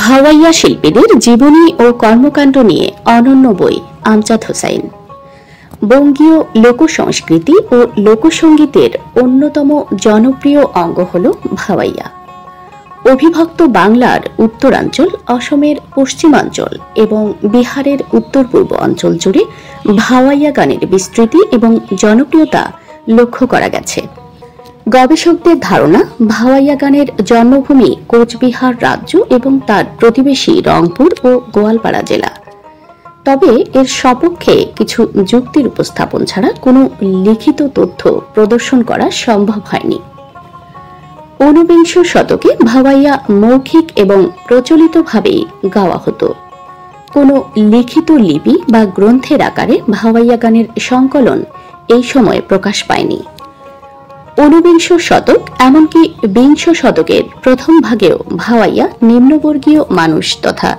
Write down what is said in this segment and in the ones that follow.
ভাওয়াইয়া শিল্পীদের জীবনী ও কর্মকাণ্ড নিয়ে অনন্য বই আমজাদ হোসাইন। বঙ্গীয় লোকসংস্কৃতি ও লোকসঙ্গীতের অন্যতম জনপ্রিয় অঙ্গ হল ভাওয়াইয়া। অবিভক্ত বাংলার উত্তরাঞ্চল, অসমের পশ্চিমাঞ্চল এবং বিহারের উত্তর পূর্ব অঞ্চল জুড়ে ভাওয়াইয়া গানের বিস্তৃতি এবং জনপ্রিয়তা লক্ষ্য করা গেছে। গবেষকদের ধারণা, ভাওয়াইয়া গানের জন্মভূমি কোচবিহার রাজ্য এবং তার প্রতিবেশী রংপুর ও গোয়ালপাড়া জেলা। তবে এর সপক্ষে কিছু যুক্তির উপস্থাপন ছাড়া কোনো লিখিত তথ্য প্রদর্শন করা সম্ভব হয়নি। ঊনবিংশ শতকে ভাওয়াইয়া মৌখিক এবং প্রচলিতভাবেই গাওয়া হতো। কোনো লিখিত লিপি বা গ্রন্থের আকারে ভাওয়াইয়া গানের সংকলন এই সময়ে প্রকাশ পায়নি। ঊনবিংশ শতক এমনকি বিংশ শতকের প্রথম ভাগেও ভাওয়াইয়া নিম্নবর্গীয় মানুষ তথা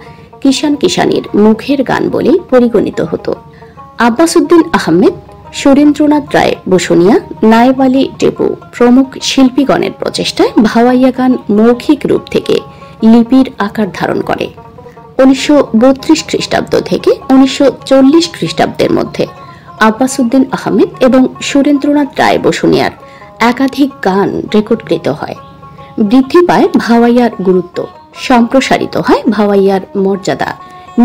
কিষান কিষানির মুখের গান বলেই পরিগণিত হতো। আব্বাস উদ্দিন আহমেদ, সুরেন্দ্রনাথ রায় বসুনিয়া, নায়েব আলী টেপু প্রমুখ শিল্পীগণের প্রচেষ্টায় ভাওয়াইয়া গান মৌখিক রূপ থেকে লিপির আকার ধারণ করে। 1932 খ্রিস্টাব্দ থেকে 1940 খ্রিস্টাব্দের মধ্যে আব্বাস উদ্দিন আহমেদ এবং সুরেন্দ্রনাথ রায় বসুনিয়ার একাধিক গান রেকর্ডকৃত হয়। বৃদ্ধি পায় ভাওয়াইয়ার গুরুত্ব, সম্প্রসারিত হয় ভাওয়াইয়ার মর্যাদা।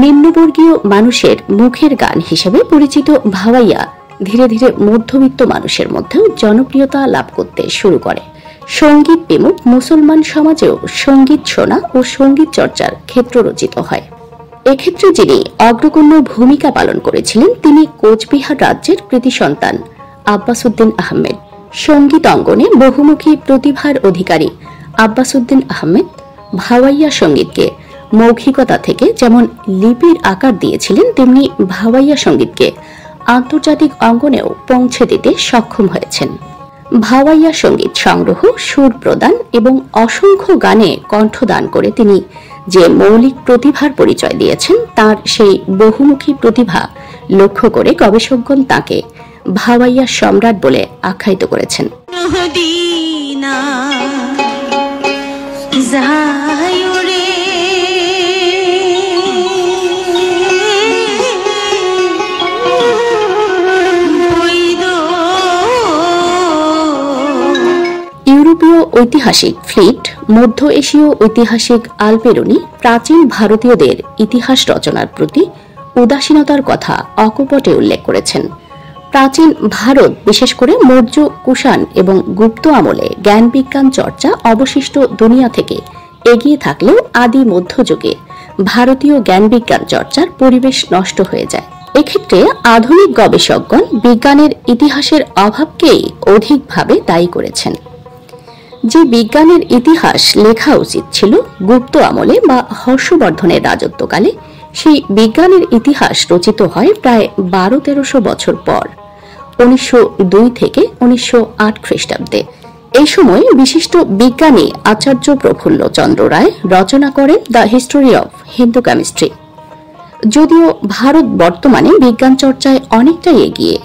নিম্নবর্গীয় মানুষের মুখের গান হিসেবে পরিচিত ভাওয়াইয়া ধীরে ধীরে মধ্যবিত্ত মানুষের মধ্যেও জনপ্রিয়তা লাভ করতে শুরু করে। সঙ্গীত বিমুখ মুসলমান সমাজেও সঙ্গীত শোনা ও সঙ্গীত চর্চার ক্ষেত্র রচিত হয়। এক্ষেত্রে যিনি অগ্রগণ্য ভূমিকা পালন করেছিলেন তিনি কোচবিহার রাজ্যের কৃতি সন্তান আব্বাস উদ্দিন আহমেদ। সঙ্গীত অঙ্গনে বহুমুখী প্রতিভার অধিকারী আব্বাস উদ্দিন আহমেদ ভাওয়াইয়া সঙ্গীতকে মৌখিকতা থেকে যেমন লিপির আকার দিয়েছিলেন, তেমনি ভাওয়াইয়া সঙ্গীতকে আন্তর্জাতিক অঙ্গনেও পৌঁছে দিতে সক্ষম হয়েছেন। ভাওয়াইয়া সঙ্গীত সংগ্রহ, সুর প্রদান এবং অসংখ্য গানে কণ্ঠদান করে তিনি যে মৌলিক প্রতিভার পরিচয় দিয়েছেন, তার সেই বহুমুখী প্রতিভা লক্ষ্য করে গবেষকগণ তাঁকে ভাওয়াইয়া সম্রাট বলে আখ্যায়িত করেছেন। ইউরোপীয় ঐতিহাসিক ফ্লিট, মধ্য এশীয় ঐতিহাসিক আলবেরুনি প্রাচীন ভারতীয়দের ইতিহাস রচনার প্রতি উদাসীনতার কথা অকপটে উল্লেখ করেছেন। প্রাচীন ভারত, বিশেষ করে মৌর্য, কুষাণ এবং গুপ্ত আমলে জ্ঞান বিজ্ঞান চর্চা অবশিষ্ট দুনিয়া থেকে এগিয়ে থাকলেও আদি মধ্যযুগে ভারতীয় জ্ঞান বিজ্ঞান চর্চার পরিবেশ নষ্ট হয়ে যায়। এক্ষেত্রে আধুনিক গবেষকগণ বিজ্ঞানের ইতিহাসের অভাবকেই অধিকভাবে দায়ী করেছেন। যে বিজ্ঞানের ইতিহাস লেখা উচিত ছিল গুপ্ত আমলে বা হর্ষবর্ধনের রাজত্বকালে, সেই বিজ্ঞানের ইতিহাস রচিত হয় প্রায় 1200-1300 বছর পর, 1902 থেকে 1908 খ্রিস্টাব্দে। এই সময় বিশিষ্ট বিজ্ঞানী আচার্য প্রফুল্ল চন্দ্র রায় রচনা করেন the history of Hindu chemistry. যদিও ভারত বর্তমানে বিজ্ঞান চর্চায় অনেকটাই এগিয়ে,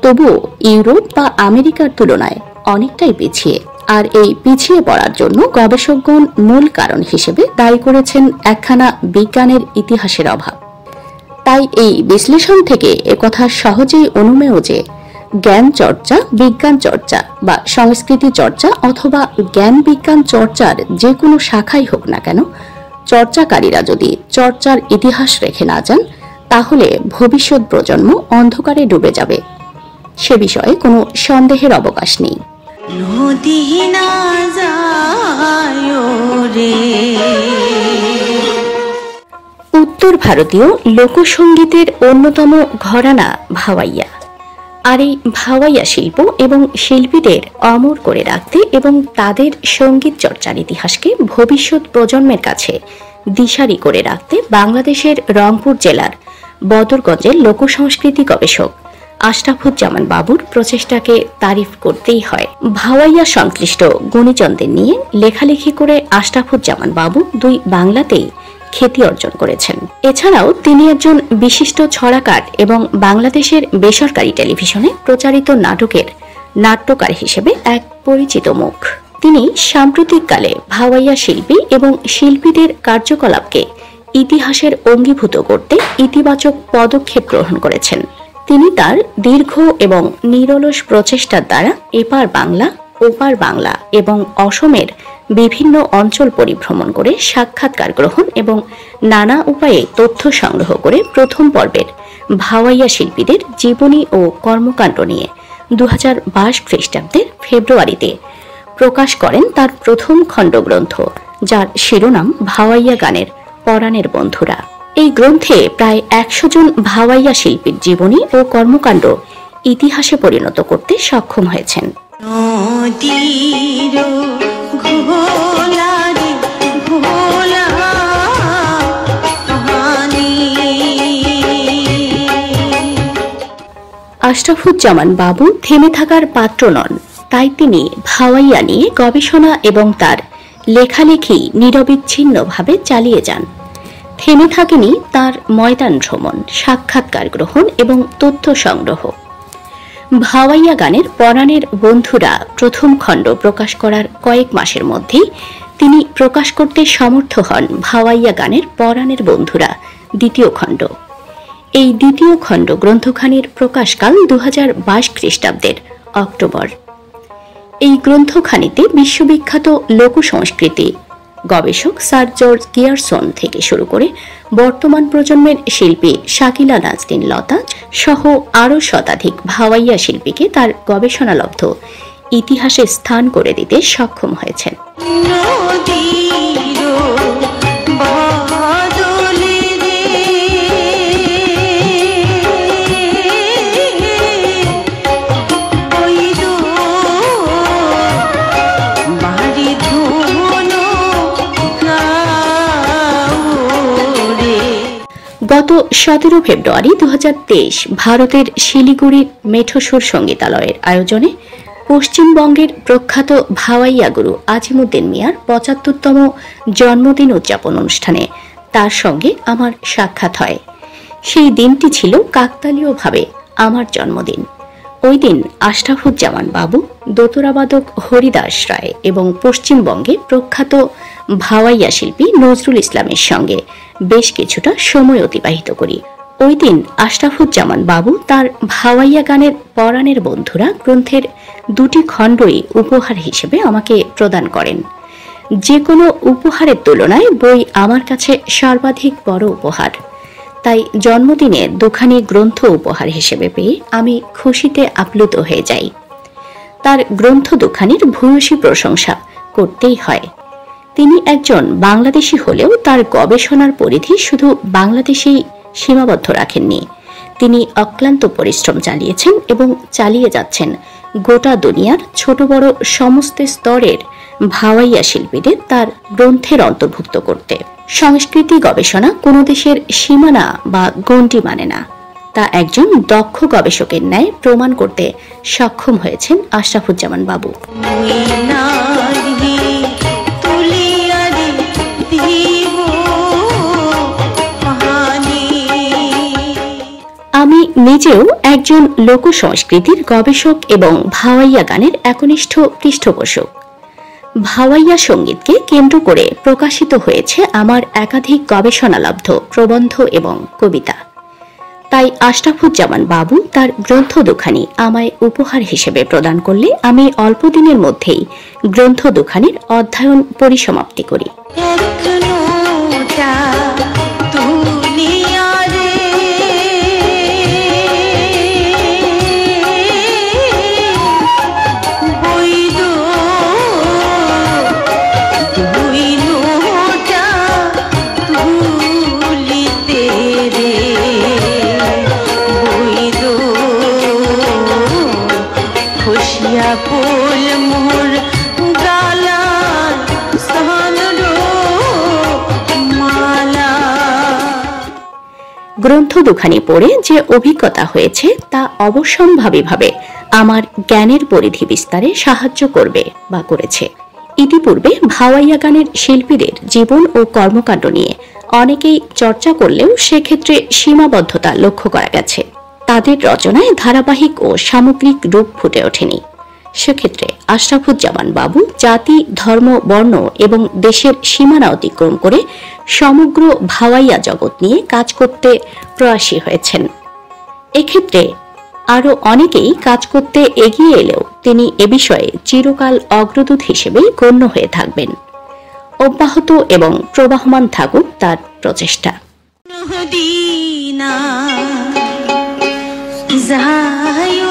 তবুও ইউরোপ বা আমেরিকার তুলনায় অনেকটাই পিছিয়ে। আর এই পিছিয়ে পড়ার জন্য গবেষকগণ মূল কারণ হিসেবে দায়ী করেছেন একখানা বিজ্ঞানের ইতিহাসের অভাব। তাই এই বিশ্লেষণ থেকে একথা সহজেই অনুমেয় যে জ্ঞান চর্চা, বিজ্ঞান চর্চা বা সংস্কৃতি চর্চা অথবা জ্ঞান বিজ্ঞান চর্চার যে কোনো শাখাই হোক না কেন, চর্চাকারীরা যদি চর্চার ইতিহাস রেখে না যান, তাহলে ভবিষ্যৎ প্রজন্ম অন্ধকারে ডুবে যাবে। সে বিষয়ে কোনো সন্দেহের অবকাশ নেই। উত্তর ভারতীয় লোকসঙ্গীতের অন্যতম ঘরানা ভাওয়াইয়া। আর এই ভাওয়াইয়া শিল্প এবং শিল্পীদের অমর করে রাখতে এবং তাদের সঙ্গীত চর্চার ইতিহাসকে ভবিষ্যৎ প্রজন্মের কাছে দিশারি করে রাখতে বাংলাদেশের রংপুর জেলার বদরগঞ্জের লোকসংস্কৃতি গবেষক আশরাফুজ্জামান বাবুর প্রচেষ্টাকে তারিফ করতেই হয়। ভাওয়াইয়া সংশ্লিষ্ট গুণীজনদের নিয়ে লেখালেখি করে আশরাফুজ্জামান বাবু 2 বাংলাতেই খ্যাতি অর্জন করেছেন। এছাড়াও তিনি একজন বিশিষ্ট ছড়াকার এবং বাংলাদেশের বেসরকারি টেলিভিশনে প্রচারিত নাটকের নাট্যকার হিসেবে এক পরিচিত মুখ। তিনি সাম্প্রতিককালে ভাওয়াইয়া শিল্পী এবং শিল্পীদের কার্যকলাপকে ইতিহাসের অঙ্গীভূত করতে ইতিবাচক পদক্ষেপ গ্রহণ করেছেন। তিনি তার দীর্ঘ এবং নিরলস প্রচেষ্টার দ্বারা এপার বাংলা, ওপার বাংলা এবং অসমের বিভিন্ন অঞ্চল পরিভ্রমণ করে সাক্ষাৎকার গ্রহণ এবং নানা উপায়ে তথ্য সংগ্রহ করে প্রথম পর্বের ভাওয়াইয়া শিল্পীদের জীবনী ও কর্মকাণ্ড নিয়ে 2022 খ্রিস্টাব্দের ফেব্রুয়ারিতে প্রকাশ করেন তার প্রথম খণ্ডগ্রন্থ, যার শিরোনাম ভাওয়াইয়া গানের পরাণের বন্ধুরা। এই গ্রন্থে প্রায় 100 জন ভাওয়াইয়া শিল্পীর জীবনী ও কর্মকাণ্ড ইতিহাসে পরিণত করতে সক্ষম হয়েছেন। আশরাফুজ্জামান বাবু থেমে থাকার পাত্র নন, তাই তিনি ভাওয়াইয়া নিয়ে গবেষণা এবং তার লেখালেখি নিরবিচ্ছিন্নভাবে চালিয়ে যান। থেমে থাকেনি তার ময়দান ভ্রমণ, সাক্ষাৎকার গ্রহণ এবং তথ্য সংগ্রহ। ভাওয়াইয়া গানের পরাণের বন্ধুরা প্রথম খণ্ড প্রকাশ করার কয়েক মাসের মধ্যেই তিনি প্রকাশ করতে সমর্থ হন ভাওয়াইয়া গানের পরাণের বন্ধুরা দ্বিতীয় খণ্ড। এই দ্বিতীয় খণ্ড গ্রন্থখানির প্রকাশকাল 2022 খ্রিস্টাব্দের অক্টোবর। এই গ্রন্থখানিতে বিশ্ববিখ্যাত লোকসংস্কৃতি গবেষক স্যার জর্জ গিয়ারসন থেকে শুরু করে বর্তমান প্রজন্মের শিল্পী শাকিলা নাজনীন লতা সহ আরও শতাধিক ভাওয়াইয়া শিল্পীকে তার গবেষণালব্ধ ইতিহাসে স্থান করে দিতে সক্ষম হয়েছেন। গত 17 ফেব্রুয়ারি 2023 ভারতের শিলিগুড়ির মেঠোসুর সঙ্গীতালয়ের আয়োজনে পশ্চিমবঙ্গের প্রখ্যাত ভাওয়াইয়া গুরু আজিমুদ্দিন মিয়ার 75তম জন্মদিন উদযাপন অনুষ্ঠানে তার সঙ্গে আমার সাক্ষাৎ হয়। সেই দিনটি ছিল কাকতালীয়ভাবে আমার জন্মদিন। ওই দিন আশরাফুজ্জামান বাবু, দোতরাবাদক হরিদাস রায় এবং পশ্চিমবঙ্গে প্রখ্যাত ভাওয়াইয়া শিল্পী নজরুল ইসলামের সঙ্গে বেশ কিছুটা সময় অতিবাহিত করি। ওই দিন আশরাফুজ্জামান বাবু তার ভাওয়াইয়া গানের পরাণের বন্ধুরা গ্রন্থের 2টি খণ্ডই উপহার হিসেবে আমাকে প্রদান করেন। যে কোনো উপহারের তুলনায় বই আমার কাছে সর্বাধিক বড় উপহার। তাই জন্মদিনে দুখানি গ্রন্থ উপহার হিসেবে পেয়ে আমি খুশিতে আপ্লুত হয়ে যাই। তার গ্রন্থ দুখানির ভূয়সী প্রশংসা করতেই হয়। তিনি একজন বাংলাদেশী হলেও তার গবেষণার পরিধি শুধু বাংলাদেশেই সীমাবদ্ধ রাখেননি। তিনি অক্লান্ত পরিশ্রম চালিয়েছেন এবং চালিয়ে যাচ্ছেন গোটা দুনিয়ার ছোট বড় সমস্ত স্তরের ভাওয়াইয়া শিল্পীদের তার গ্রন্থের অন্তর্ভুক্ত করতে। সংস্কৃতি গবেষণা কোনো দেশের সীমানা বা গণ্ডি মানে না, তা একজন দক্ষ গবেষকের ন্যায় প্রমাণ করতে সক্ষম হয়েছেন আশরাফুজ্জামান বাবু। আমি নিজেও একজন লোক সংস্কৃতির গবেষক এবং ভাওয়াইয়া গানের একনিষ্ঠ পৃষ্ঠপোষক। ভাওয়াইয়া সঙ্গীতকে কেন্দ্র করে প্রকাশিত হয়েছে আমার একাধিক গবেষণালব্ধ প্রবন্ধ এবং কবিতা। তাই আশরাফুজ্জামান বাবু তার গ্রন্থ দুখানি আমায় উপহার হিসেবে প্রদান করলে আমি অল্প দিনের মধ্যেই গ্রন্থ দুখানির অধ্যয়ন পরিসমাপ্তি করি। গ্রন্থ দুখানি পড়ে যে অভিজ্ঞতা হয়েছে তা অবশ্যম্ভাবীভাবে আমার জ্ঞানের পরিধি বিস্তারে সাহায্য করবে বা করেছে। ইতিপূর্বে ভাওয়াইয়া গানের শিল্পীদের জীবন ও কর্মকাণ্ড নিয়ে অনেকেই চর্চা করলেও সেক্ষেত্রে সীমাবদ্ধতা লক্ষ্য করা গেছে। তাদের রচনায় ধারাবাহিক ও সামগ্রিক রূপ ফুটে ওঠেনি। সেক্ষেত্রে আশরাফুজ্জামান বাবু জাতি, ধর্ম, বর্ণ এবং দেশের সীমানা অতিক্রম করে সমগ্র ভাওয়াইয়া জগৎ নিয়ে কাজ করতে প্রয়াসী হয়েছেন। এক্ষেত্রে আরও অনেকেই কাজ করতে এগিয়ে এলেও তিনি এ বিষয়ে চিরকাল অগ্রদূত হিসেবেই গণ্য হয়ে থাকবেন। অব্যাহত এবং প্রবাহমান থাকুক তার প্রচেষ্টা। জাহাই